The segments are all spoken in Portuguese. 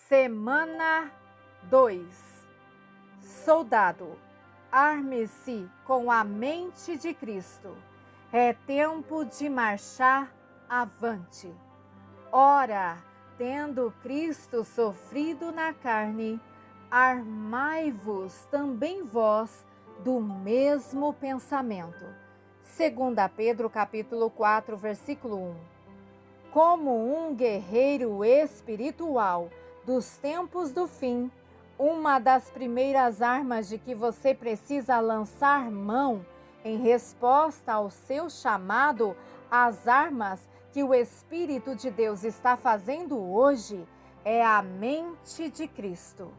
Semana 2. Soldado, arme-se com a mente de Cristo. É tempo de marchar avante. Ora, tendo Cristo sofrido na carne, armai-vos também vós do mesmo pensamento. 2 Pedro capítulo 4, versículo 1. Como um guerreiro espiritual dos tempos do fim, uma das primeiras armas de que você precisa lançar mão em resposta ao seu chamado, as armas que o Espírito de Deus está fazendo hoje, é a mente de Cristo.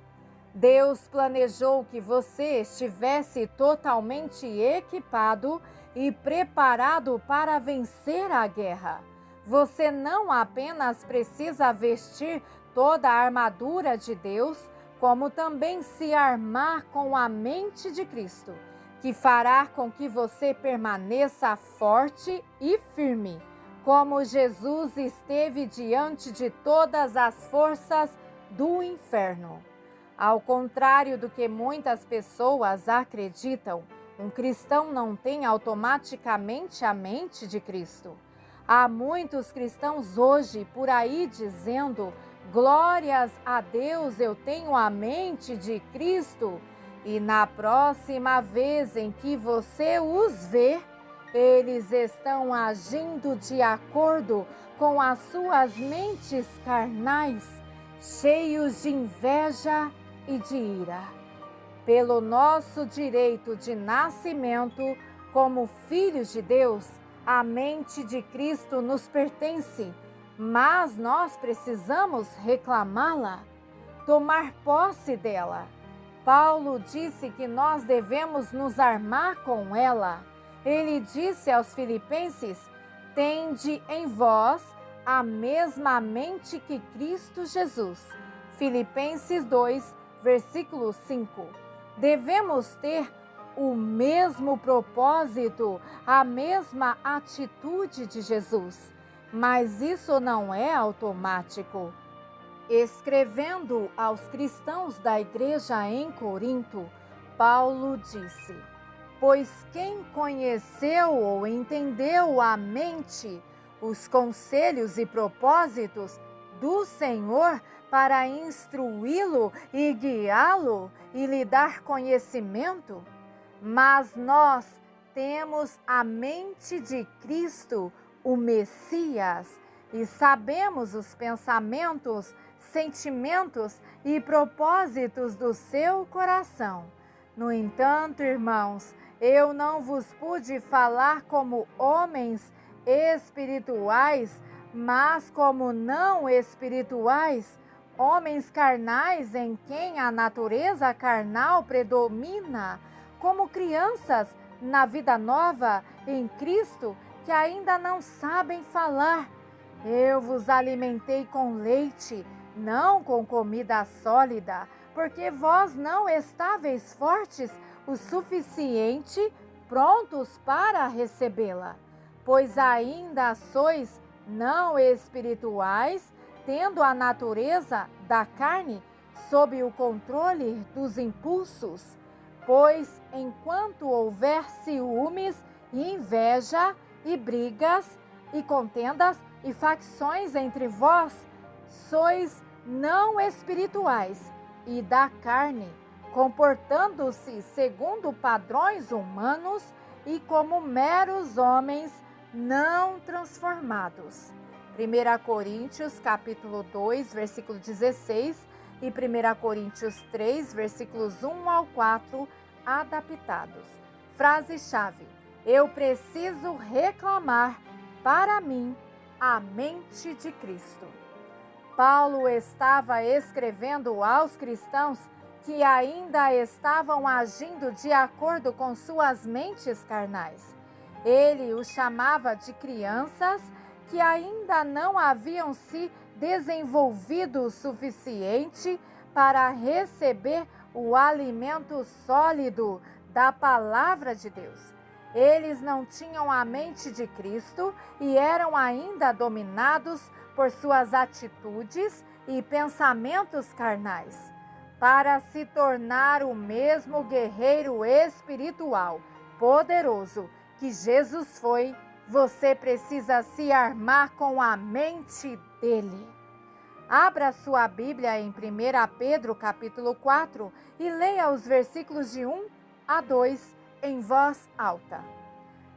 Deus planejou que você estivesse totalmente equipado e preparado para vencer a guerra. Você não apenas precisa vestir toda a armadura de Deus, como também se armar com a mente de Cristo, que fará com que você permaneça forte e firme, como Jesus esteve diante de todas as forças do inferno. Ao contrário do que muitas pessoas acreditam, um cristão não tem automaticamente a mente de Cristo. Há muitos cristãos hoje por aí dizendo: glórias a Deus, eu tenho a mente de Cristo. E na próxima vez em que você os vê, eles estão agindo de acordo com as suas mentes carnais, cheios de inveja e de ira. Pelo nosso direito de nascimento como filhos de Deus, a mente de Cristo nos pertence, mas nós precisamos reclamá-la, tomar posse dela. Paulo disse que nós devemos nos armar com ela. Ele disse aos Filipenses: tende em vós a mesma mente que Cristo Jesus. Filipenses 2, versículo 5. Devemos ter o mesmo propósito, a mesma atitude de Jesus. Mas isso não é automático. Escrevendo aos cristãos da igreja em Corinto, Paulo disse: pois quem conheceu ou entendeu a mente, os conselhos e propósitos do Senhor para instruí-lo e guiá-lo e lhe dar conhecimento? Mas nós temos a mente de Cristo, o Messias, e sabemos os pensamentos, sentimentos e propósitos do seu coração. No entanto, irmãos, eu não vos pude falar como homens espirituais, mas como não espirituais, homens carnais em quem a natureza carnal predomina, como crianças na vida nova em Cristo que ainda não sabem falar. Eu vos alimentei com leite, não com comida sólida, porque vós não estáveis fortes o suficiente, prontos para recebê-la. Pois ainda sois não espirituais, tendo a natureza da carne sob o controle dos impulsos. Pois enquanto houver ciúmes e inveja e brigas e contendas e facções entre vós, sois não espirituais e da carne, comportando-se segundo padrões humanos e como meros homens não transformados. 1 Coríntios capítulo 2, versículo 16 e 1 Coríntios 3, versículos 1 ao 4, adaptados. Frase-chave: eu preciso reclamar para mim a mente de Cristo. Paulo estava escrevendo aos cristãos que ainda estavam agindo de acordo com suas mentes carnais. Ele os chamava de crianças que ainda não haviam se desenvolvido o suficiente para receber o alimento sólido da palavra de Deus. Eles não tinham a mente de Cristo e eram ainda dominados por suas atitudes e pensamentos carnais. Para se tornar o mesmo guerreiro espiritual poderoso que Jesus foi, você precisa se armar com a mente dele. Abra sua Bíblia em 1 Pedro capítulo 4 e leia os versículos de 1 a 2 em voz alta.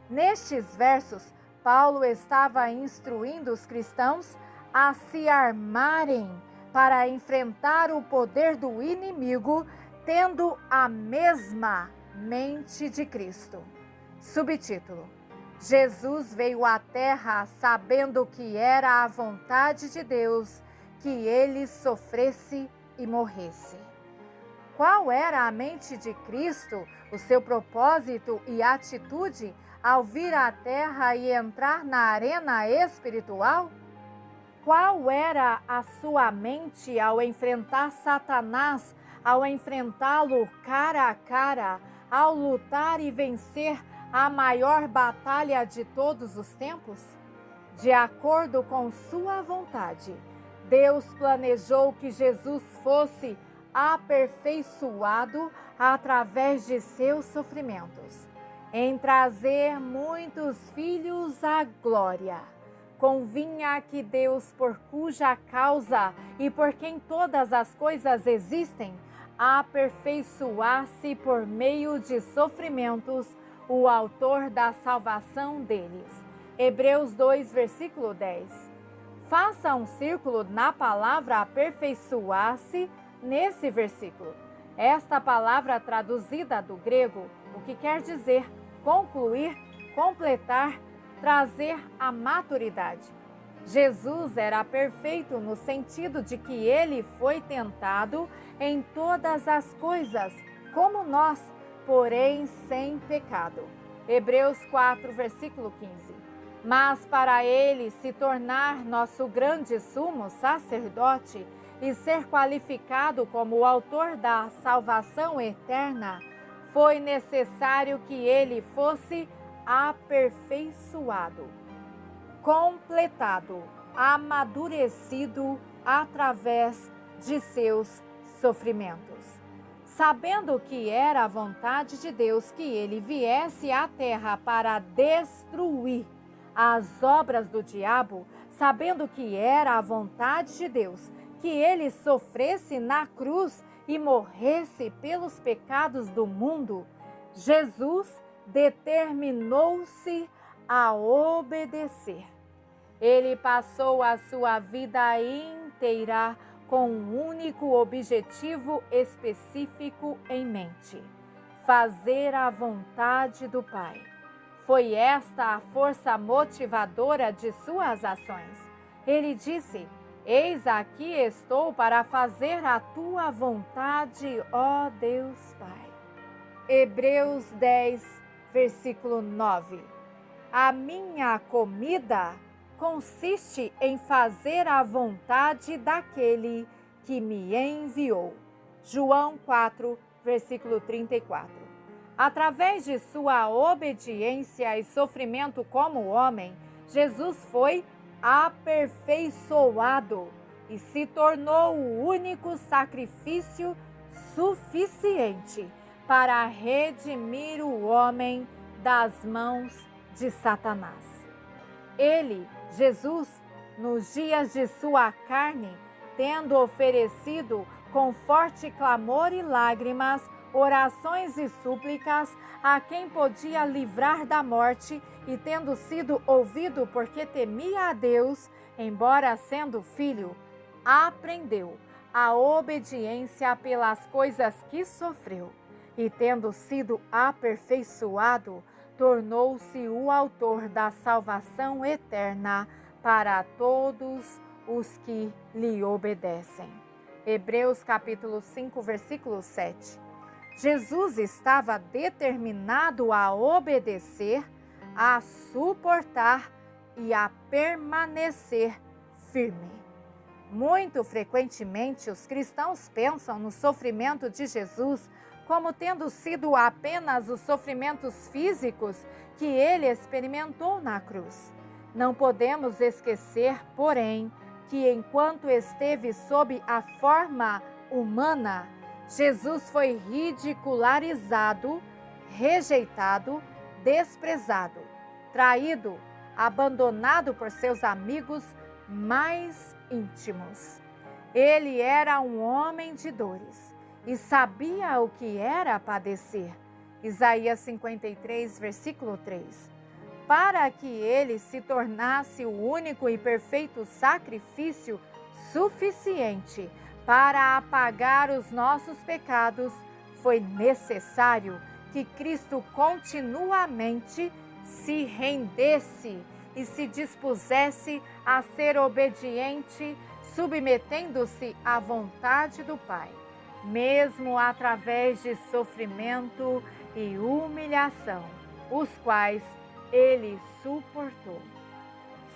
Nestes versos, Paulo estava instruindo os cristãos a se armarem para enfrentar o poder do inimigo, tendo a mesma mente de Cristo. Subtítulo: Jesus veio à Terra sabendo que era a vontade de Deus que ele sofresse e morresse. Qual era a mente de Cristo, o seu propósito e atitude ao vir à Terra e entrar na arena espiritual? Qual era a sua mente ao enfrentar Satanás, ao enfrentá-lo cara a cara, ao lutar e vencer a maior batalha de todos os tempos? De acordo com sua vontade, Deus planejou que Jesus fosse aperfeiçoado através de seus sofrimentos, em trazer muitos filhos à glória. Convinha que Deus, por cuja causa e por quem todas as coisas existem, aperfeiçoasse por meio de sofrimentos o autor da salvação deles. Hebreus 2, versículo 10. Faça um círculo na palavra aperfeiçoar-se nesse versículo. Esta palavra traduzida do grego, o que quer dizer concluir, completar, trazer a maturidade. Jesus era perfeito no sentido de que ele foi tentado em todas as coisas, como nós, porém sem pecado. Hebreus 4, versículo 15. Mas para ele se tornar nosso grande sumo sacerdote e ser qualificado como o autor da salvação eterna, foi necessário que ele fosse aperfeiçoado, completado, amadurecido através de seus sofrimentos. Sabendo que era a vontade de Deus que ele viesse à terra para destruir as obras do diabo, sabendo que era a vontade de Deus que ele sofresse na cruz e morresse pelos pecados do mundo, Jesus determinou-se a obedecer. Ele passou a sua vida inteira com um único objetivo específico em mente: fazer a vontade do Pai. Foi esta a força motivadora de suas ações. Ele disse: Eis aqui estou para fazer a tua vontade, ó Deus Pai. Hebreus 10, versículo 9. A minha comida consiste em fazer a vontade daquele que me enviou. João 4, versículo 34. Através de sua obediência e sofrimento como homem, Jesus foi aperfeiçoado e se tornou o único sacrifício suficiente para redimir o homem das mãos de Satanás. Ele, Jesus, nos dias de sua carne, tendo oferecido com forte clamor e lágrimas, orações e súplicas a quem podia livrar da morte, e tendo sido ouvido porque temia a Deus, embora sendo filho, aprendeu a obediência pelas coisas que sofreu, e tendo sido aperfeiçoado, tornou-se o autor da salvação eterna para todos os que lhe obedecem. Hebreus capítulo 5, versículo 7. Jesus estava determinado a obedecer, a suportar e a permanecer firme. Muito frequentemente, os cristãos pensam no sofrimento de Jesus como tendo sido apenas os sofrimentos físicos que ele experimentou na cruz. Não podemos esquecer, porém, que enquanto esteve sob a forma humana, Jesus foi ridicularizado, rejeitado, desprezado, traído, abandonado por seus amigos mais íntimos. Ele era um homem de dores e sabia o que era padecer. Isaías 53, versículo 3. Para que ele se tornasse o único e perfeito sacrifício suficiente para apagar os nossos pecados, foi necessário que Cristo continuamente se rendesse e se dispusesse a ser obediente, submetendo-se à vontade do Pai, mesmo através de sofrimento e humilhação, os quais ele suportou.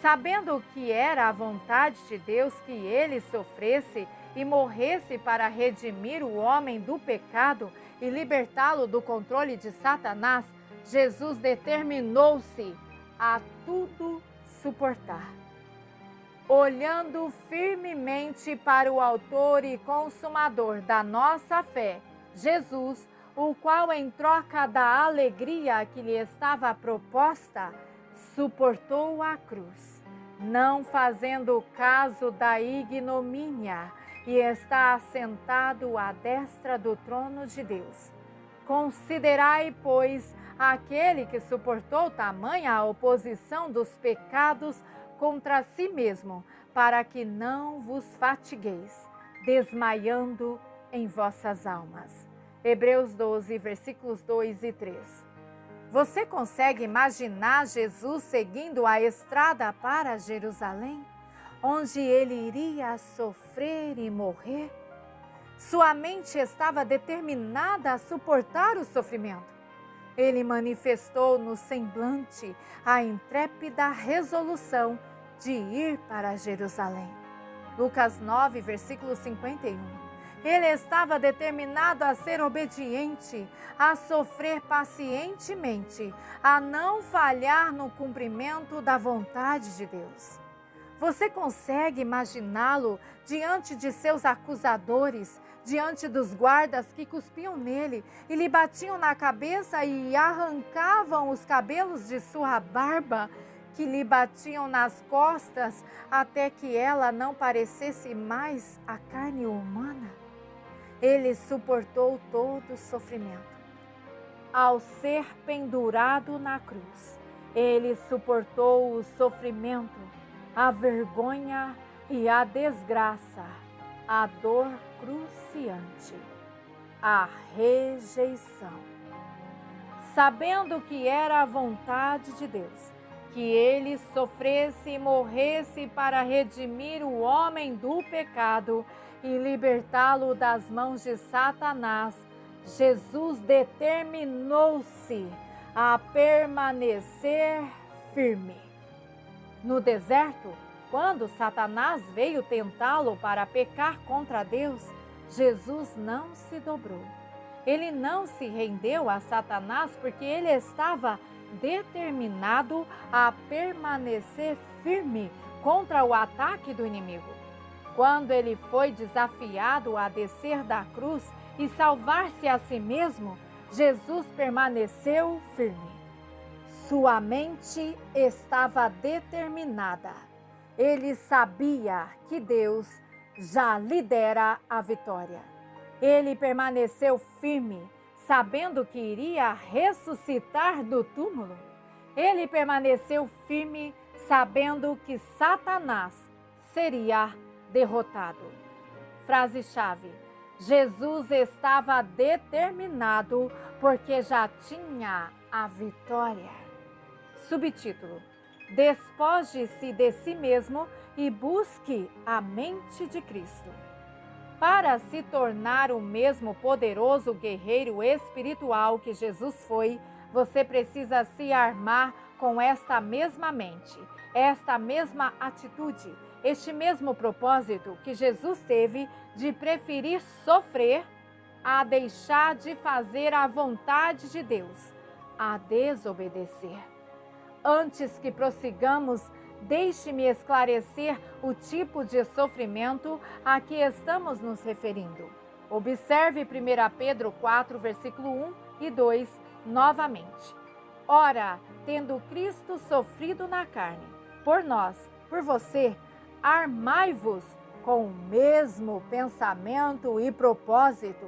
Sabendo que era a vontade de Deus que ele sofresse e morresse para redimir o homem do pecado e libertá-lo do controle de Satanás, Jesus determinou-se a tudo suportar. Olhando firmemente para o autor e consumador da nossa fé, Jesus, o qual, em troca da alegria que lhe estava proposta, suportou a cruz, não fazendo caso da ignomínia, e está assentado à destra do trono de Deus. Considerai, pois, aquele que suportou tamanha oposição dos pecados contra si mesmo, para que não vos fatigueis, desmaiando em vossas almas. Hebreus 12, versículos 2 e 3. Você consegue imaginar Jesus seguindo a estrada para Jerusalém, onde ele iria sofrer e morrer? Sua mente estava determinada a suportar o sofrimento. Ele manifestou no semblante a intrépida resolução de ir para Jerusalém. Lucas 9, versículo 51. Ele estava determinado a ser obediente, a sofrer pacientemente, a não falhar no cumprimento da vontade de Deus. Você consegue imaginá-lo diante de seus acusadores, diante dos guardas que cuspiam nele e lhe batiam na cabeça e arrancavam os cabelos de sua barba, que lhe batiam nas costas até que ela não parecesse mais a carne humana? Ele suportou todo o sofrimento. Ao ser pendurado na cruz, ele suportou o sofrimento, a vergonha e a desgraça, a dor cruciante, a rejeição. Sabendo que era a vontade de Deus que ele sofresse e morresse para redimir o homem do pecado e libertá-lo das mãos de Satanás, Jesus determinou-se a permanecer firme. No deserto, quando Satanás veio tentá-lo para pecar contra Deus, Jesus não se dobrou. Ele não se rendeu a Satanás porque ele estava determinado a permanecer firme contra o ataque do inimigo. Quando ele foi desafiado a descer da cruz e salvar-se a si mesmo, Jesus permaneceu firme. Sua mente estava determinada. Ele sabia que Deus já lhe dera a vitória. Ele permaneceu firme, sabendo que iria ressuscitar do túmulo. Ele permaneceu firme, sabendo que Satanás seria derrotado. Frase-chave: Jesus estava determinado porque já tinha a vitória. Subtítulo: Despoje-se de si mesmo e busque a mente de Cristo. Para se tornar o mesmo poderoso guerreiro espiritual que Jesus foi, você precisa se armar com esta mesma mente, esta mesma atitude, este mesmo propósito que Jesus teve de preferir sofrer a deixar de fazer a vontade de Deus, a desobedecer. Antes que prossigamos, Deixe-me esclarecer o tipo de sofrimento a que estamos nos referindo. Observe 1 Pedro 4, versículo 1 e 2 novamente. Ora, tendo Cristo sofrido na carne, por nós, por você, armai-vos com o mesmo pensamento e propósito,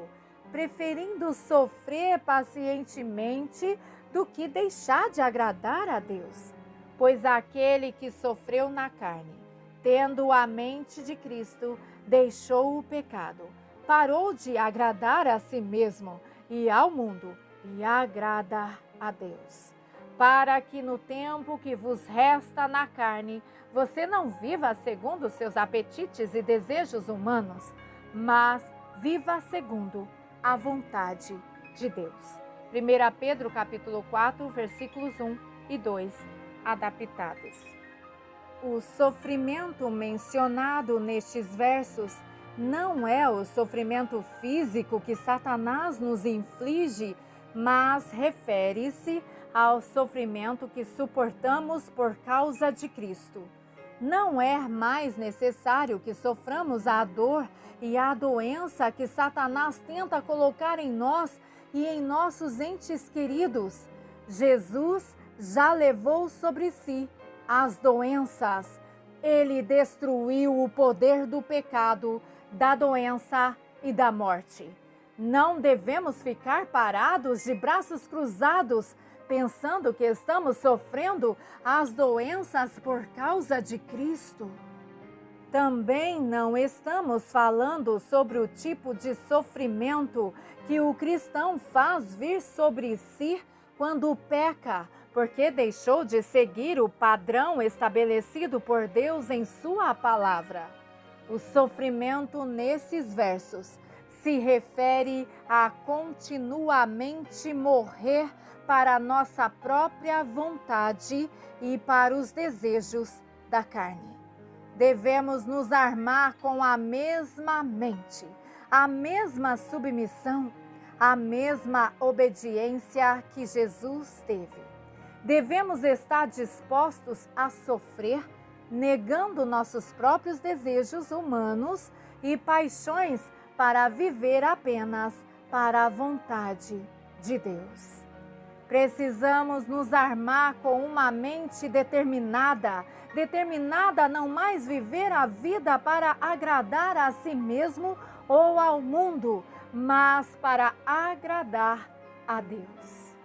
preferindo sofrer pacientemente do que deixar de agradar a Deus. Pois aquele que sofreu na carne, tendo a mente de Cristo, deixou o pecado, parou de agradar a si mesmo e ao mundo, e agrada a Deus. Para que no tempo que vos resta na carne, você não viva segundo seus apetites e desejos humanos, mas viva segundo a vontade de Deus. 1 Pedro capítulo 4, versículos 1 e 2, adaptados. O sofrimento mencionado nestes versos não é o sofrimento físico que Satanás nos inflige, mas refere-se ao sofrimento que suportamos por causa de Cristo. Não é mais necessário que soframos a dor e a doença que Satanás tenta colocar em nós e em nossos entes queridos. Jesus já levou sobre si as doenças. Ele destruiu o poder do pecado, da doença e da morte. Não devemos ficar parados de braços cruzados, pensando que estamos sofrendo as doenças por causa de Cristo. Também não estamos falando sobre o tipo de sofrimento que o cristão faz vir sobre si quando peca, porque deixou de seguir o padrão estabelecido por Deus em sua palavra. O sofrimento nesses versos se refere a continuamente morrer para a nossa própria vontade e para os desejos da carne. Devemos nos armar com a mesma mente, a mesma submissão, a mesma obediência que Jesus teve. Devemos estar dispostos a sofrer, negando nossos próprios desejos humanos e paixões para viver apenas para a vontade de Deus. Precisamos nos armar com uma mente determinada a não mais viver a vida para agradar a si mesmo ou ao mundo, mas para agradar a Deus.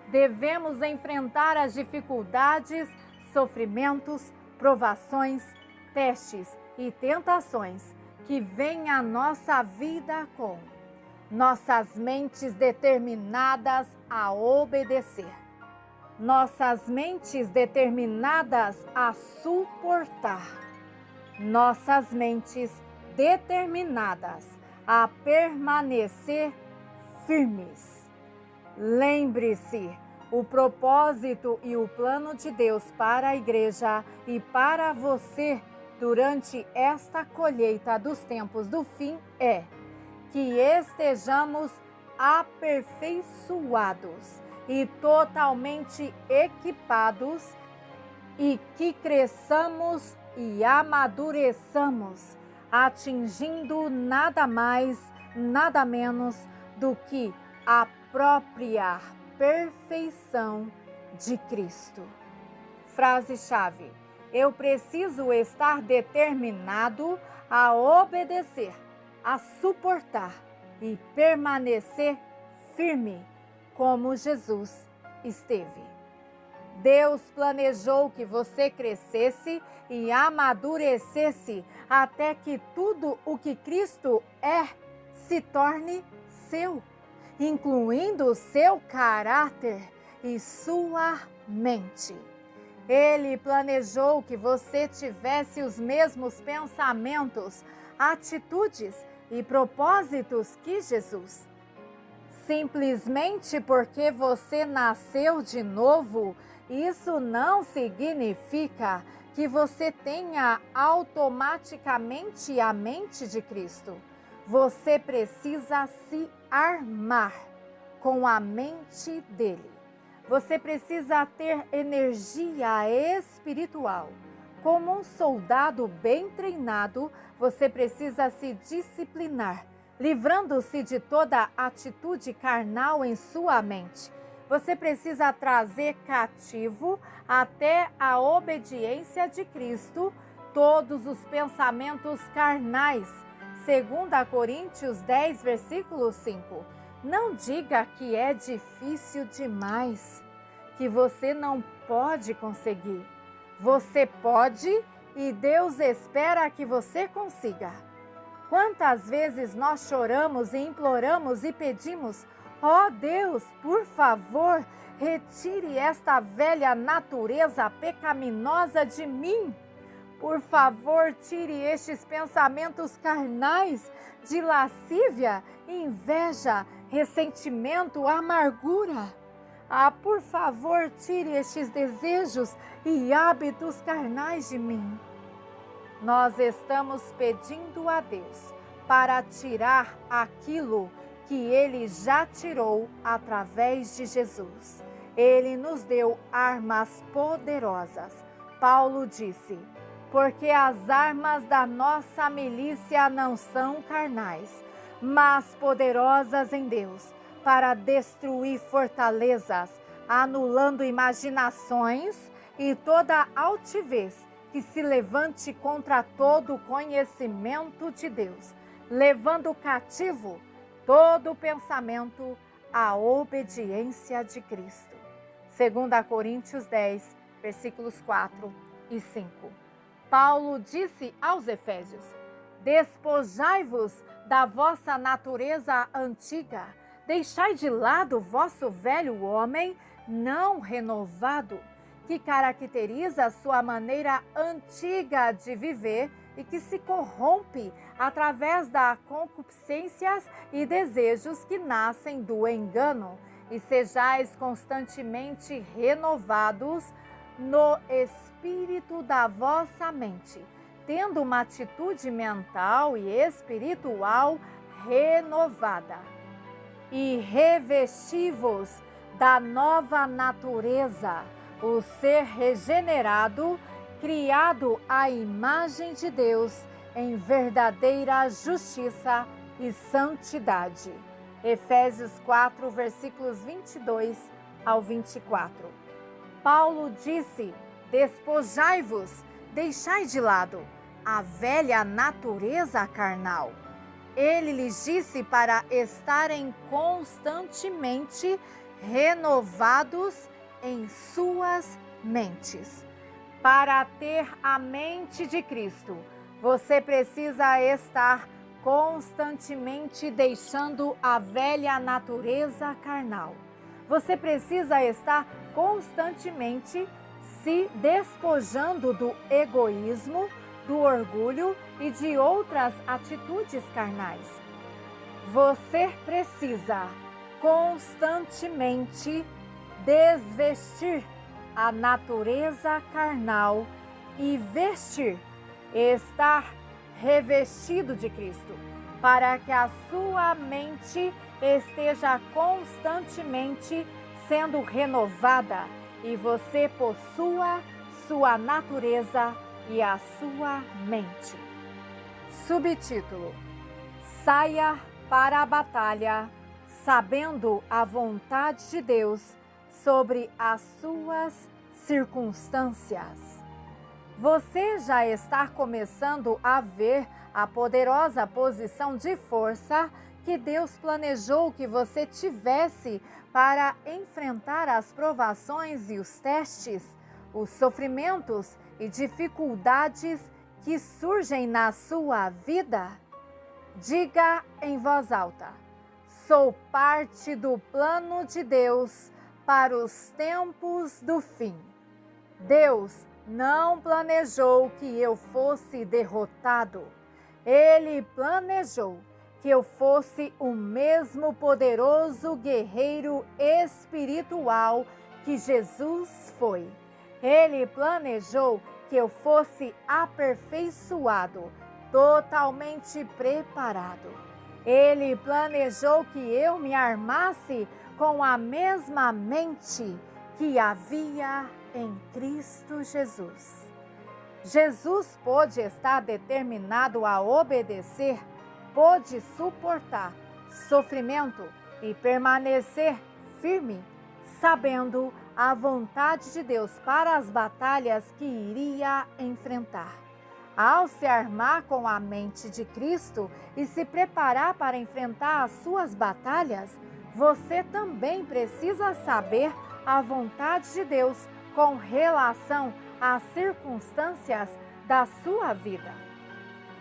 Devemos enfrentar as dificuldades, sofrimentos, provações, testes e tentações que vêm à nossa vida com nossas mentes determinadas a obedecer, nossas mentes determinadas a suportar, nossas mentes determinadas a permanecer firmes. Lembre-se, o propósito e o plano de Deus para a igreja e para você durante esta colheita dos tempos do fim é que estejamos aperfeiçoados e totalmente equipados e que cresçamos e amadureçamos, atingindo nada mais, nada menos do que a própria perfeição de Cristo. Frase-chave: eu preciso estar determinado a obedecer, a suportar e permanecer firme, como Jesus esteve. Deus planejou que você crescesse e amadurecesse até que tudo o que Cristo é se torne seu, incluindo seu caráter e sua mente. Ele planejou que você tivesse os mesmos pensamentos, atitudes e propósitos que Jesus. Simplesmente porque você nasceu de novo, isso não significa que você tenha automaticamente a mente de Cristo. Você precisa se armar com a mente dele. Você precisa ter energia espiritual, Como um soldado bem treinado, você precisa se disciplinar, livrando-se de toda atitude carnal em sua mente. Você precisa trazer cativo até a obediência de Cristo todos os pensamentos carnais. 2 Coríntios 10, versículo 5. Não diga que é difícil demais, que você não pode conseguir. Você pode e Deus espera que você consiga. Quantas vezes nós choramos e imploramos e pedimos: ó Deus, por favor, retire esta velha natureza pecaminosa de mim. Por favor, tire estes pensamentos carnais de lascívia, inveja, ressentimento, amargura. Por favor, tire estes desejos e hábitos carnais de mim. Nós estamos pedindo a Deus para tirar aquilo que Ele já tirou através de Jesus. Ele nos deu armas poderosas. Paulo disse: porque as armas da nossa milícia não são carnais, mas poderosas em Deus, para destruir fortalezas, anulando imaginações e toda altivez que se levante contra todo o conhecimento de Deus, levando cativo todo pensamento à obediência de Cristo. 2 Coríntios 10, versículos 4 e 5. Paulo disse aos Efésios: despojai-vos da vossa natureza antiga, deixai de lado o vosso velho homem não renovado, que caracteriza a sua maneira antiga de viver e que se corrompe através das concupiscências e desejos que nascem do engano, e sejais constantemente renovados no espírito da vossa mente, tendo uma atitude mental e espiritual renovada. E revesti-vos da nova natureza, o ser regenerado, criado à imagem de Deus, em verdadeira justiça e santidade. Efésios 4, versículos 22 ao 24. Paulo disse: despojai-vos, deixai de lado a velha natureza carnal. Ele lhes disse para estarem constantemente renovados em suas mentes. Para ter a mente de Cristo, você precisa estar constantemente deixando a velha natureza carnal. Você precisa estar constantemente se despojando do egoísmo, do orgulho e de outras atitudes carnais. Você precisa constantemente desvestir a natureza carnal e vestir, estar revestido de Cristo, para que a sua mente esteja constantemente sendo renovada e você possua sua natureza e a sua mente. Subtítulo: saia para a batalha, sabendo a vontade de Deus sobre as suas circunstâncias. Você já está começando a ver a poderosa posição de força que Deus planejou que você tivesse para enfrentar as provações e os testes, os sofrimentos e dificuldades que surgem na sua vida? Diga em voz alta: sou parte do plano de Deus para os tempos do fim. Deus não planejou que eu fosse derrotado. Ele planejou que eu fosse o mesmo poderoso guerreiro espiritual que Jesus foi. Ele planejou que eu fosse aperfeiçoado, totalmente preparado. Ele planejou que eu me armasse com a mesma mente que havia em Cristo Jesus. Jesus pôde estar determinado a obedecer, pôde suportar sofrimento e permanecer firme, sabendo a vontade de Deus para as batalhas que iria enfrentar. Ao se armar com a mente de Cristo e se preparar para enfrentar as suas batalhas, você também precisa saber a vontade de Deus com relação às circunstâncias da sua vida.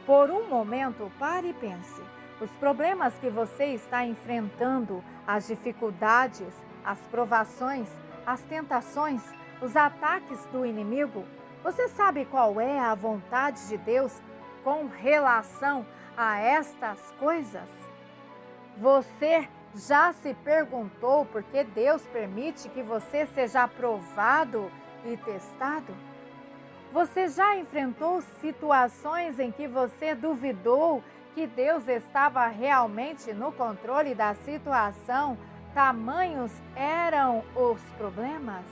Por um momento, pare e pense. Os problemas que você está enfrentando, as dificuldades, as provações, as tentações, os ataques do inimigo, você sabe qual é a vontade de Deus com relação a estas coisas? Você já se perguntou por que Deus permite que você seja provado e testado? Você já enfrentou situações em que você duvidou que Deus estava realmente no controle da situação? Tamanhos eram os problemas?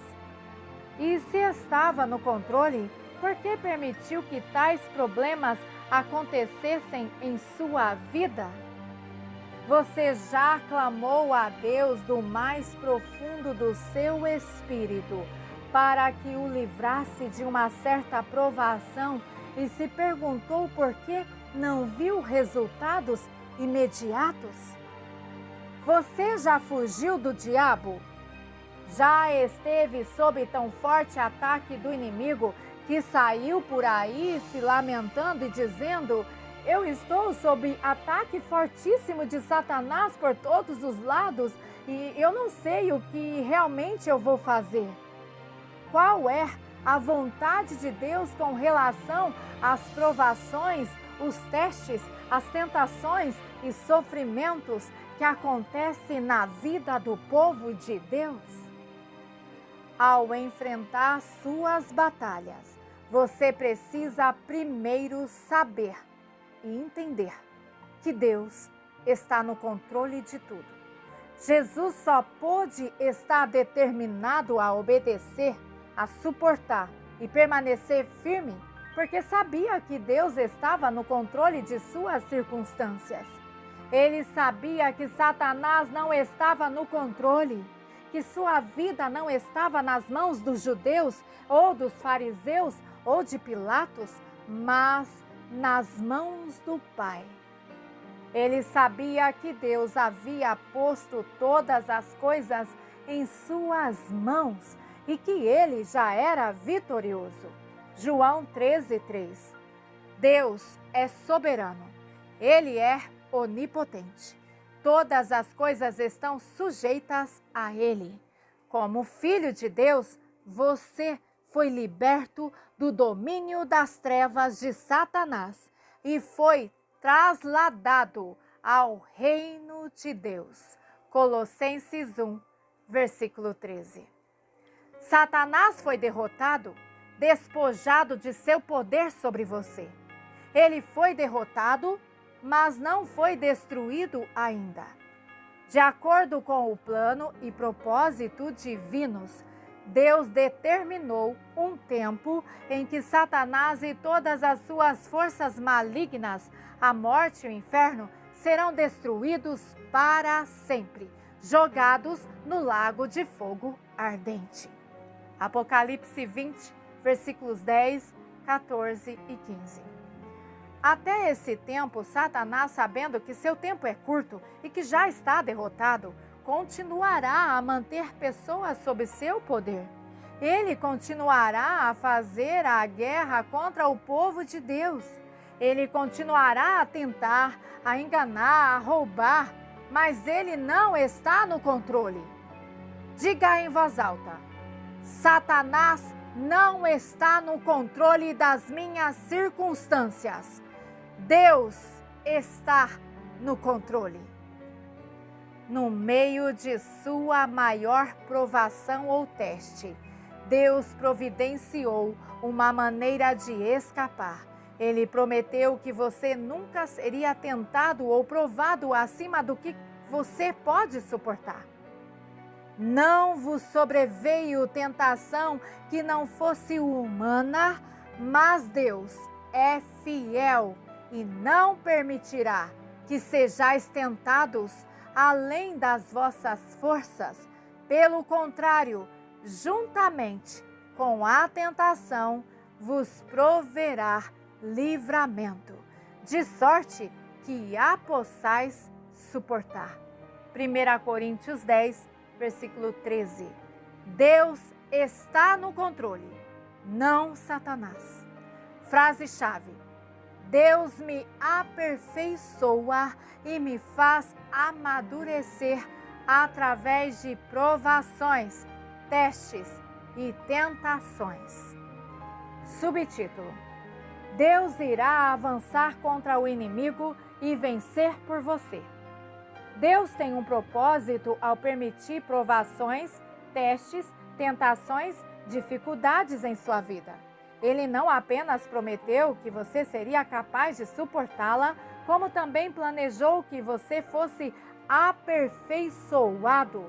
E se estava no controle, por que permitiu que tais problemas acontecessem em sua vida? Você já clamou a Deus do mais profundo do seu espírito para que o livrasse de uma certa provação e se perguntou por que não viu resultados imediatos? Você já fugiu do diabo? Já esteve sob tão forte ataque do inimigo que saiu por aí se lamentando e dizendo: eu estou sob ataque fortíssimo de Satanás por todos os lados e eu não sei o que realmente eu vou fazer. Qual é a vontade de Deus com relação às provações, os testes, as tentações e sofrimentos que acontecem na vida do povo de Deus? Ao enfrentar suas batalhas, você precisa primeiro saber e entender que Deus está no controle de tudo. Jesus só pôde estar determinado a obedecer, a suportar e permanecer firme porque sabia que Deus estava no controle de suas circunstâncias. Ele sabia que Satanás não estava no controle, que sua vida não estava nas mãos dos judeus ou dos fariseus ou de Pilatos, mas nas mãos do Pai. Ele sabia que Deus havia posto todas as coisas em suas mãos e que ele já era vitorioso. João 13:3. Deus é soberano. Ele é onipotente. Todas as coisas estão sujeitas a Ele. Como filho de Deus, você foi liberto do domínio das trevas de Satanás e foi trasladado ao reino de Deus. Colossenses 1, versículo 13. Satanás foi derrotado, despojado de seu poder sobre você. Ele foi derrotado, mas não foi destruído ainda. De acordo com o plano e propósito divinos, Deus determinou um tempo em que Satanás e todas as suas forças malignas, a morte e o inferno, serão destruídos para sempre, jogados no lago de fogo ardente. Apocalipse 20, versículos 10, 14 e 15. Até esse tempo, Satanás, sabendo que seu tempo é curto e que já está derrotado, continuará a manter pessoas sob seu poder. Ele continuará a fazer a guerra contra o povo de Deus. Ele continuará a tentar, a enganar, a roubar, mas ele não está no controle. Diga em voz alta: Satanás não está no controle das minhas circunstâncias. Deus está no controle. No meio de sua maior provação ou teste, Deus providenciou uma maneira de escapar. Ele prometeu que você nunca seria tentado ou provado acima do que você pode suportar. Não vos sobreveio tentação que não fosse humana, Mas Deus é fiel e não permitirá que sejais tentados além das vossas forças. Pelo contrário, juntamente com a tentação, vos proverá livramento, de sorte que a possais suportar. 1 Coríntios 10, versículo 13. Deus está no controle, não Satanás. Frase-chave: Deus me aperfeiçoa e me faz amadurecer através de provações, testes e tentações. Subtítulo: Deus irá avançar contra o inimigo e vencer por você. Deus tem um propósito ao permitir provações, testes, tentações, dificuldades em sua vida. Ele não apenas prometeu que você seria capaz de suportá-la, como também planejou que você fosse aperfeiçoado,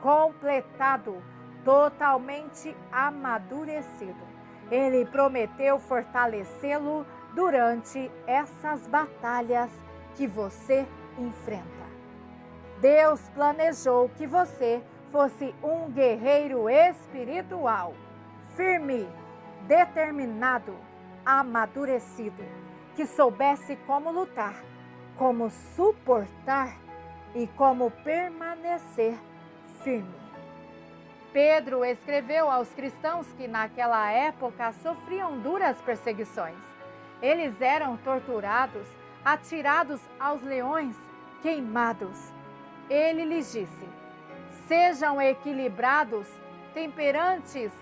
completado, totalmente amadurecido. Ele prometeu fortalecê-lo durante essas batalhas que você enfrenta. Deus planejou que você fosse um guerreiro espiritual, firme, determinado, amadurecido, que soubesse como lutar, como suportar e como permanecer firme. Pedro escreveu aos cristãos que naquela época sofriam duras perseguições. Eles eram torturados, atirados aos leões, queimados. Ele lhes disse: sejam equilibrados, temperantes,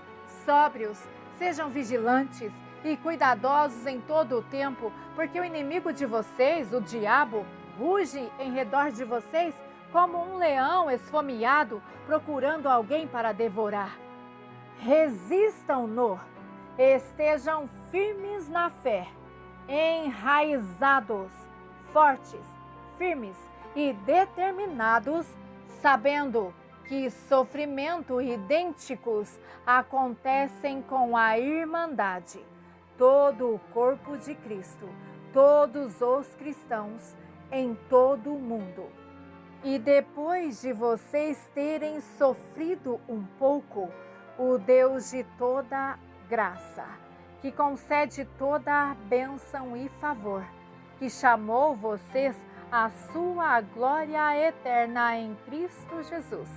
sóbrios, sejam vigilantes e cuidadosos em todo o tempo, porque o inimigo de vocês, o diabo, ruge em redor de vocês como um leão esfomeado, procurando alguém para devorar. Resistam-no, estejam firmes na fé, enraizados, fortes, firmes e determinados, sabendo que sofrimento idênticos acontecem com a Irmandade, todo o corpo de Cristo, todos os cristãos em todo o mundo. E depois de vocês terem sofrido um pouco, o Deus de toda graça, que concede toda a bênção e favor, que chamou vocês à sua glória eterna em Cristo Jesus,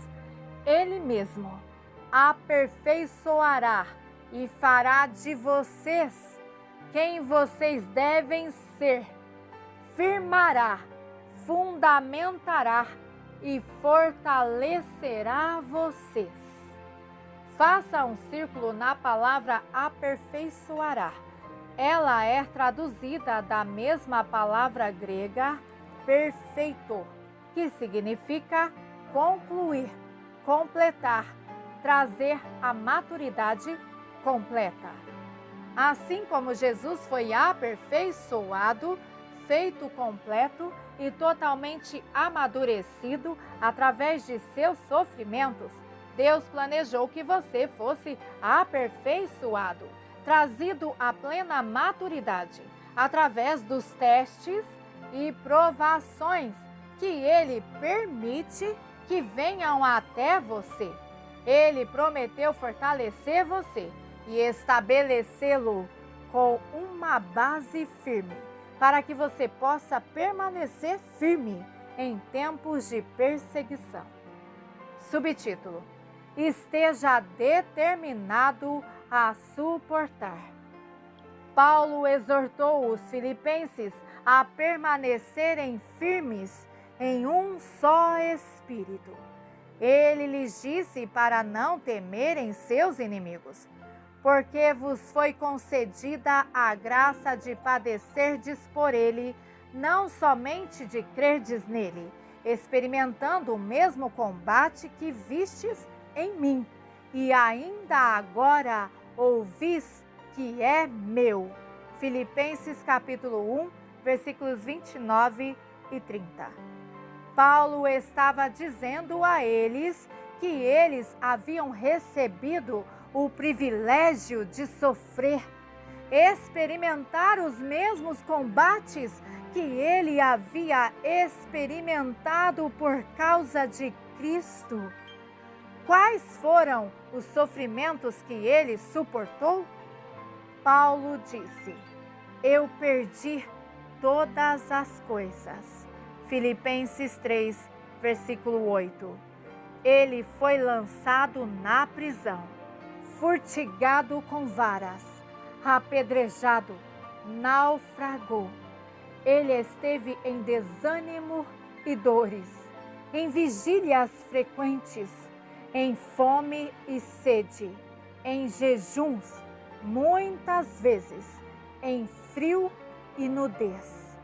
Ele mesmo aperfeiçoará e fará de vocês quem vocês devem ser, firmará, fundamentará e fortalecerá vocês. Faça um círculo na palavra aperfeiçoará. Ela é traduzida da mesma palavra grega perfeito, que significa concluir, completar, trazer a maturidade completa. Assim como Jesus foi aperfeiçoado, feito completo e totalmente amadurecido através de seus sofrimentos, Deus planejou que você fosse aperfeiçoado, trazido à plena maturidade através dos testes e provações que Ele permite que venham até você. Ele prometeu fortalecer você e estabelecê-lo com uma base firme, para que você possa permanecer firme em tempos de perseguição. Subtítulo: esteja determinado a suportar. Paulo exortou os filipenses a permanecerem firmes em um só espírito. Ele lhes disse para não temerem seus inimigos, porque vos foi concedida a graça de padecerdes por ele, não somente de crerdes nele, experimentando o mesmo combate que vistes em mim, e ainda agora ouvis que é meu. Filipenses capítulo 1, versículos 29 e 30. Paulo estava dizendo a eles que eles haviam recebido o privilégio de sofrer, experimentar os mesmos combates que ele havia experimentado por causa de Cristo? Quais foram os sofrimentos que ele suportou? Paulo disse: eu perdi todas as coisas. Filipenses 3, versículo 8. Ele foi lançado na prisão, furtigado com varas, apedrejado, naufragou. Ele esteve em desânimo e dores, em vigílias frequentes, em fome e sede, em jejuns, muitas vezes, em frio e nudez.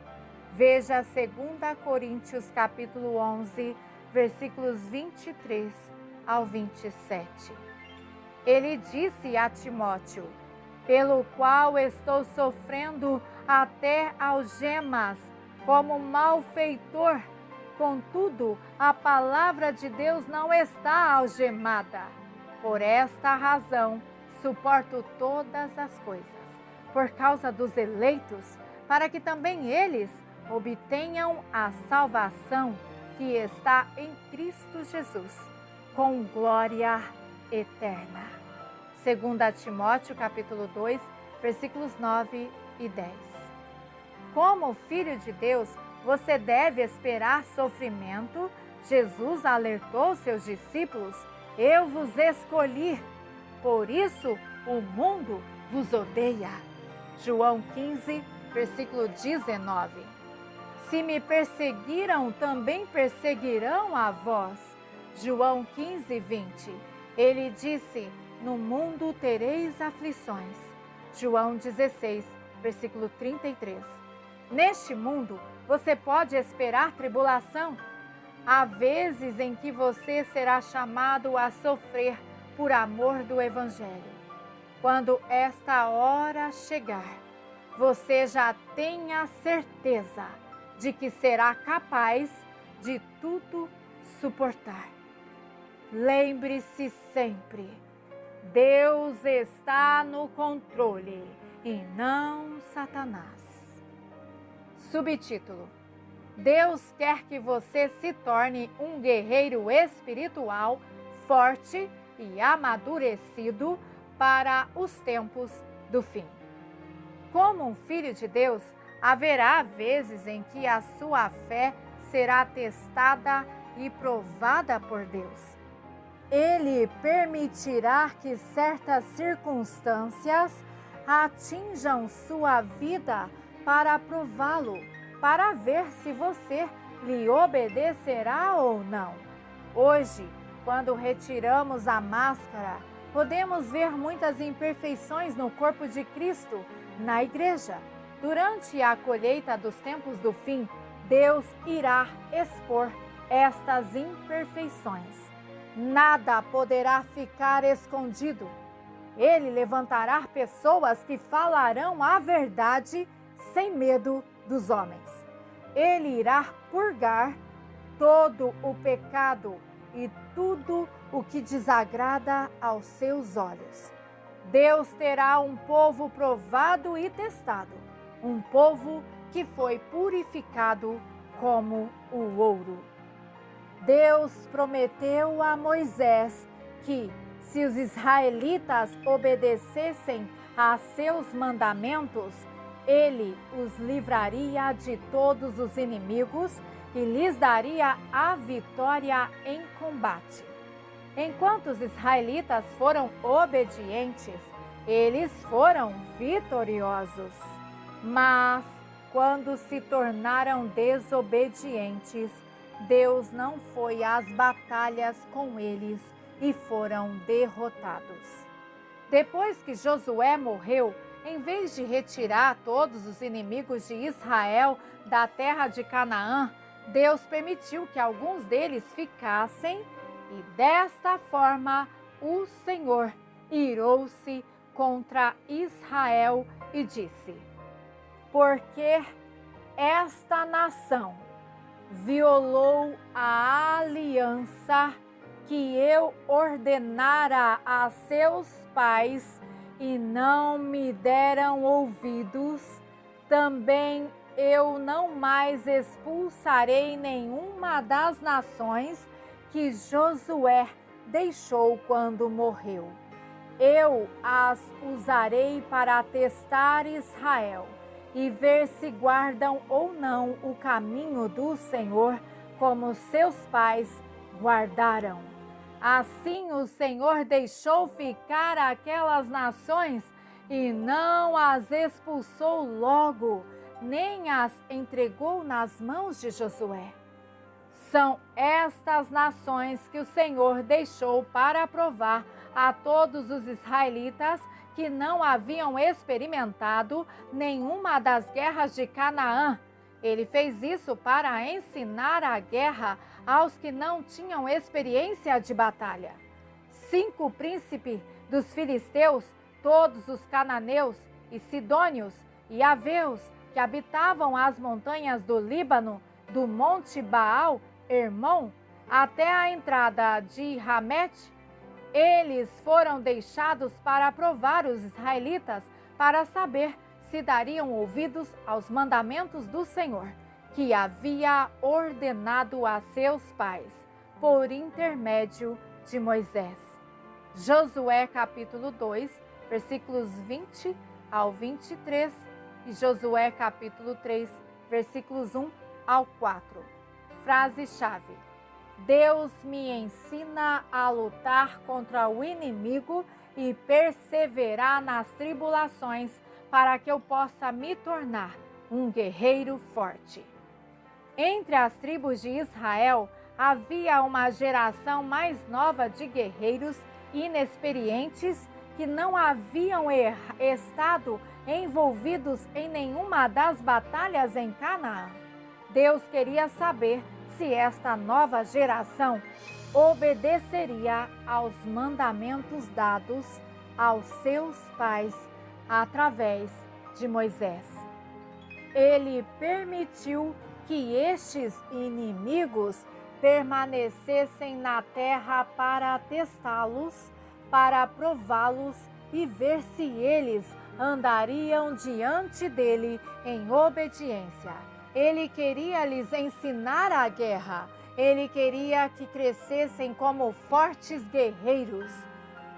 Veja 2 Coríntios capítulo 11, versículos 23 ao 27. Ele disse a Timóteo: pelo qual estou sofrendo até algemas, como malfeitor. Contudo, a palavra de Deus não está algemada. Por esta razão, suporto todas as coisas, por causa dos eleitos, para que também eles obtenham a salvação que está em Cristo Jesus, com glória eterna. 2 Timóteo capítulo 2, versículos 9 e 10. Como filho de Deus, você deve esperar sofrimento. Jesus alertou seus discípulos: eu vos escolhi, por isso o mundo vos odeia. João 15, versículo 19. Se me perseguiram, também perseguirão a vós. João 15, 20. Ele disse: no mundo tereis aflições. João 16, versículo 33. Neste mundo, você pode esperar tribulação. Há vezes em que você será chamado a sofrer por amor do Evangelho. Quando esta hora chegar, você já tem a certeza de que será capaz de tudo suportar. Lembre-se sempre: Deus está no controle e não Satanás. Subtítulo: Deus quer que você se torne um guerreiro espiritual forte e amadurecido para os tempos do fim. Como um filho de Deus, haverá vezes em que a sua fé será testada e provada por Deus. Ele permitirá que certas circunstâncias atinjam sua vida para prová-lo, para ver se você lhe obedecerá ou não. Hoje, quando retiramos a máscara, podemos ver muitas imperfeições no corpo de Cristo, na igreja. Durante a colheita dos tempos do fim, Deus irá expor estas imperfeições. Nada poderá ficar escondido. Ele levantará pessoas que falarão a verdade sem medo dos homens. Ele irá purgar todo o pecado e tudo o que desagrada aos seus olhos. Deus terá um povo provado e testado, um povo que foi purificado como o ouro. Deus prometeu a Moisés que, se os israelitas obedecessem a seus mandamentos, ele os livraria de todos os inimigos e lhes daria a vitória em combate. Enquanto os israelitas foram obedientes, eles foram vitoriosos. Mas, quando se tornaram desobedientes, Deus não foi às batalhas com eles e foram derrotados. Depois que Josué morreu, em vez de retirar todos os inimigos de Israel da terra de Canaã, Deus permitiu que alguns deles ficassem e desta forma o Senhor irou-se contra Israel e disse: porque esta nação violou a aliança que eu ordenara a seus pais e não me deram ouvidos, também eu não mais expulsarei nenhuma das nações que Josué deixou quando morreu. Eu as usarei para testar Israel e ver se guardam ou não o caminho do Senhor, como seus pais guardaram. Assim o Senhor deixou ficar aquelas nações e não as expulsou logo, nem as entregou nas mãos de Josué. São estas nações que o Senhor deixou para provar a todos os israelitas que não haviam experimentado nenhuma das guerras de Canaã. Ele fez isso para ensinar a guerra aos que não tinham experiência de batalha. 5 príncipes dos filisteus, todos os cananeus e sidônios e aveus que habitavam as montanhas do Líbano, do monte Baal, Hermon, até a entrada de Ramete, eles foram deixados para provar os israelitas, para saber se dariam ouvidos aos mandamentos do Senhor, que havia ordenado a seus pais, por intermédio de Moisés. Josué capítulo 2, versículos 20 ao 23 e Josué capítulo 3, versículos 1 ao 4. Frase-chave: Deus me ensina a lutar contra o inimigo e perseverar nas tribulações para que eu possa me tornar um guerreiro forte. Entre as tribos de Israel havia uma geração mais nova de guerreiros inexperientes que não haviam estado envolvidos em nenhuma das batalhas em Canaã. Deus queria saber se esta nova geração obedeceria aos mandamentos dados aos seus pais através de Moisés. Ele permitiu que estes inimigos permanecessem na terra para testá-los, para prová-los e ver se eles andariam diante dele em obediência. Ele queria lhes ensinar a guerra. Ele queria que crescessem como fortes guerreiros.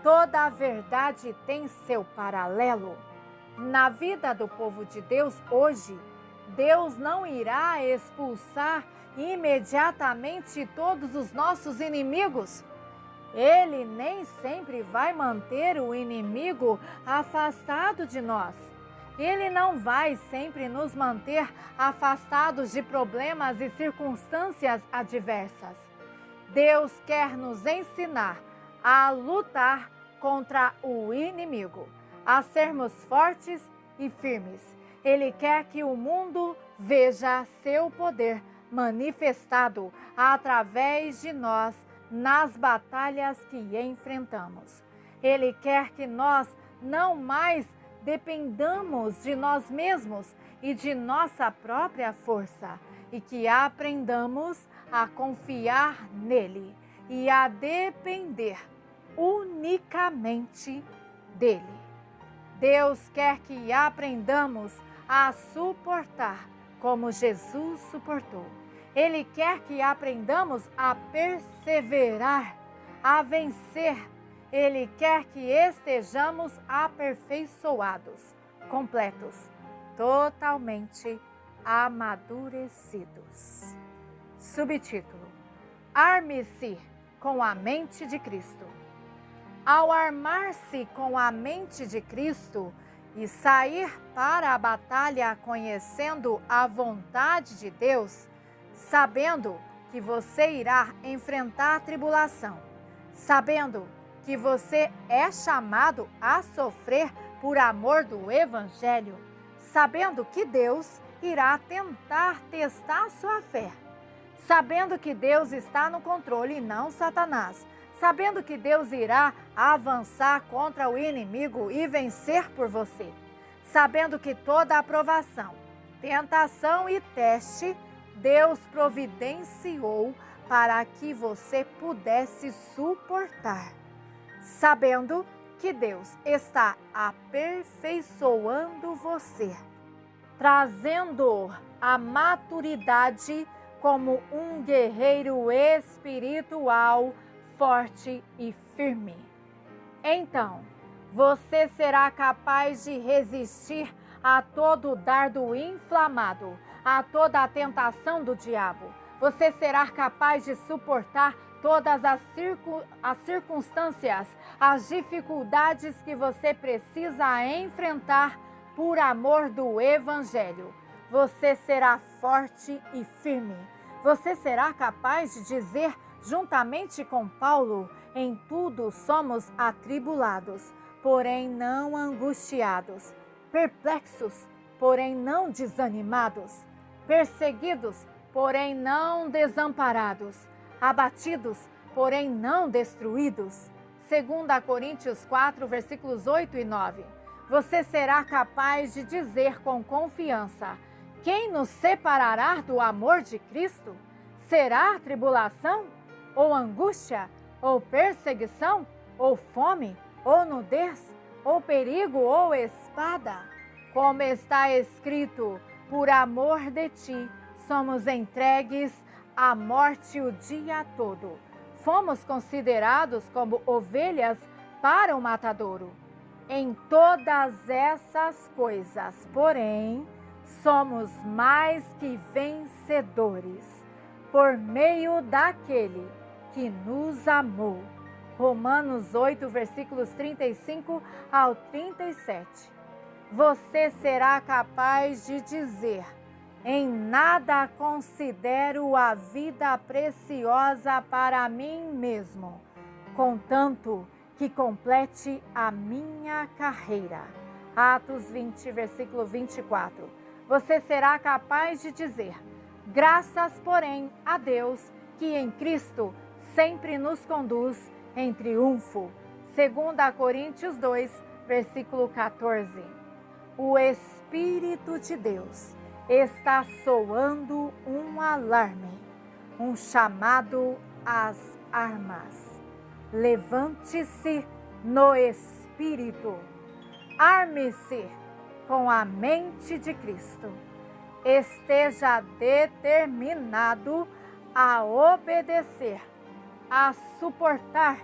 Toda a verdade tem seu paralelo. Na vida do povo de Deus hoje, Deus não irá expulsar imediatamente todos os nossos inimigos. Ele nem sempre vai manter o inimigo afastado de nós. Ele não vai sempre nos manter afastados de problemas e circunstâncias adversas. Deus quer nos ensinar a lutar contra o inimigo, a sermos fortes e firmes. Ele quer que o mundo veja seu poder manifestado através de nós nas batalhas que enfrentamos. Ele quer que nós não mais dependamos de nós mesmos e de nossa própria força, e que aprendamos a confiar nele e a depender unicamente dele. Deus quer que aprendamos a suportar como Jesus suportou. Ele quer que aprendamos a perseverar, a vencer. Ele quer que estejamos aperfeiçoados, completos, totalmente amadurecidos. Subtítulo: Arme-se com a mente de Cristo. Ao armar-se com a mente de Cristo e sair para a batalha conhecendo a vontade de Deus, sabendo que você irá enfrentar a tribulação, sabendo que você é chamado a sofrer por amor do Evangelho, sabendo que Deus irá tentar testar sua fé, sabendo que Deus está no controle e não Satanás, sabendo que Deus irá avançar contra o inimigo e vencer por você, sabendo que toda aprovação, tentação e teste Deus providenciou para que você pudesse suportar, sabendo que Deus está aperfeiçoando você, trazendo a maturidade como um guerreiro espiritual forte e firme. Então, você será capaz de resistir a todo dardo inflamado, a toda a tentação do diabo. Você será capaz de suportar todas as circunstâncias, as dificuldades que você precisa enfrentar por amor do Evangelho. Você será forte e firme. Você será capaz de dizer, juntamente com Paulo, em tudo somos atribulados, porém não angustiados, perplexos, porém não desanimados, perseguidos, porém não desamparados, abatidos, porém não destruídos. 2 Coríntios 4, versículos 8 e 9. Você será capaz de dizer com confiança: quem nos separará do amor de Cristo? Será tribulação, ou angústia, ou perseguição, ou fome, ou nudez, ou perigo, ou espada? Como está escrito: por amor de ti, somos entregues à morte o dia todo. Fomos considerados como ovelhas para o matadouro. Em todas essas coisas, porém, somos mais que vencedores, por meio daquele que nos amou. Romanos 8, versículos 35 ao 37. Você será capaz de dizer: em nada considero a vida preciosa para mim mesmo, contanto que complete a minha carreira. Atos 20, versículo 24. Você será capaz de dizer: graças, porém, a Deus, que em Cristo sempre nos conduz em triunfo. 2 Coríntios 2, versículo 14. O Espírito de Deus está soando um alarme, um chamado às armas. Levante-se no Espírito. Arme-se com a mente de Cristo. Esteja determinado a obedecer, a suportar,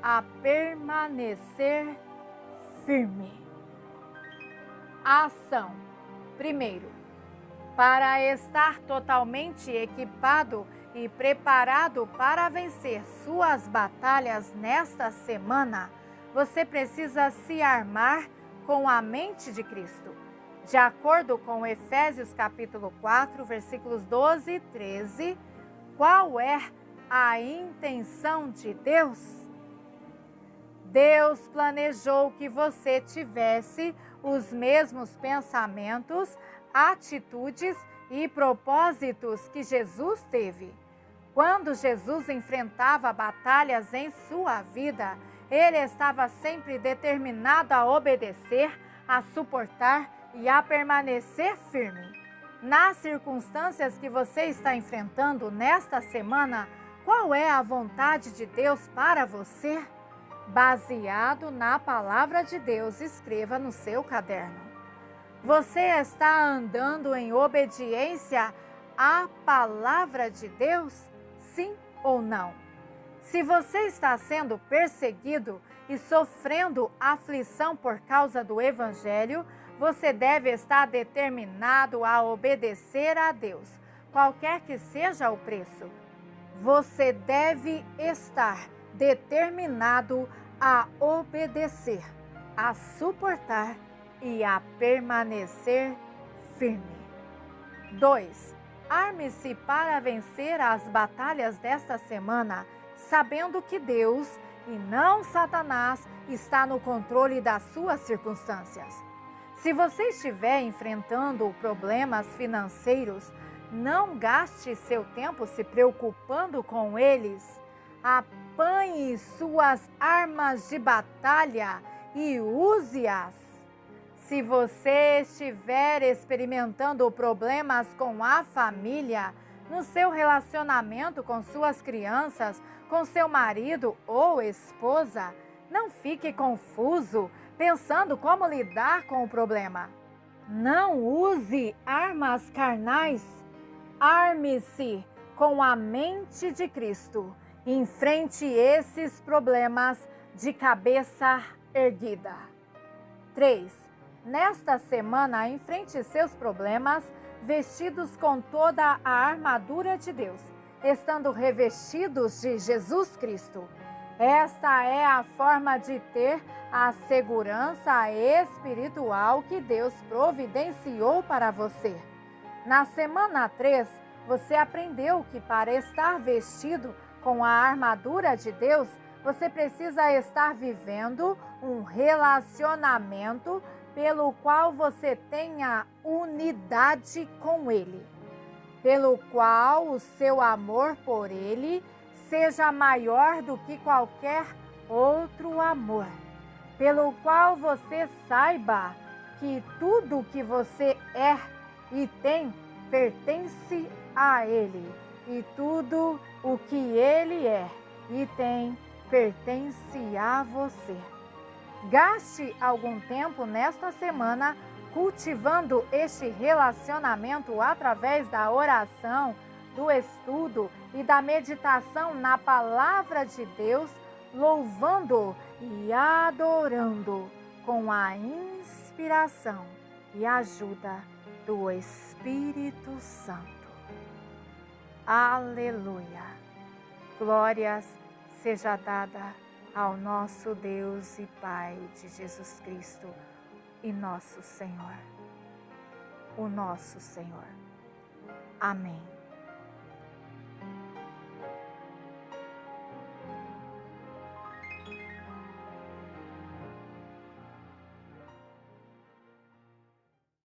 a permanecer firme. Ação. Primeiro, para estar totalmente equipado e preparado para vencer suas batalhas nesta semana, você precisa se armar com a mente de Cristo. De acordo com Efésios capítulo 4, versículos 12 e 13, qual é a intenção de Deus? Deus planejou que você tivesse os mesmos pensamentos, atitudes e propósitos que Jesus teve. Quando Jesus enfrentava batalhas em sua vida, ele estava sempre determinado a obedecer, a suportar e a permanecer firme. Nas circunstâncias que você está enfrentando nesta semana, qual é a vontade de Deus para você? Baseado na palavra de Deus, escreva no seu caderno. Você está andando em obediência à palavra de Deus? Sim ou não? Se você está sendo perseguido e sofrendo aflição por causa do Evangelho, você deve estar determinado a obedecer a Deus, qualquer que seja o preço. Você deve estar determinado a obedecer, a suportar e a permanecer firme. 2. Arme-se para vencer as batalhas desta semana, sabendo que Deus e não Satanás está no controle das suas circunstâncias. Se você estiver enfrentando problemas financeiros, não gaste seu tempo se preocupando com eles. Apanhe suas armas de batalha e use-as. Se você estiver experimentando problemas com a família, no seu relacionamento com suas crianças, com seu marido ou esposa, Não fique confuso pensando como lidar com o problema. Não use armas carnais. Arme-se com a mente de Cristo. Enfrente esses problemas de cabeça erguida. 3. Nesta semana, enfrente seus problemas vestidos com toda a armadura de Deus, estando revestidos de Jesus Cristo. Esta é a forma de ter a segurança espiritual que Deus providenciou para você. Na semana 3, você aprendeu que para estar vestido com a armadura de Deus, você precisa estar vivendo um relacionamento pelo qual você tenha unidade com Ele, pelo qual o seu amor por Ele seja maior do que qualquer outro amor, pelo qual você saiba que tudo que você é e tem pertence a Ele, e tudo o que Ele é e tem pertence a você. Gaste algum tempo nesta semana cultivando este relacionamento através da oração, do estudo e da meditação na palavra de Deus, louvando e adorando com a inspiração e ajuda do Espírito Santo. Aleluia! Glórias seja dada ao nosso Deus e Pai de Jesus Cristo e nosso Senhor, o nosso Senhor. Amém.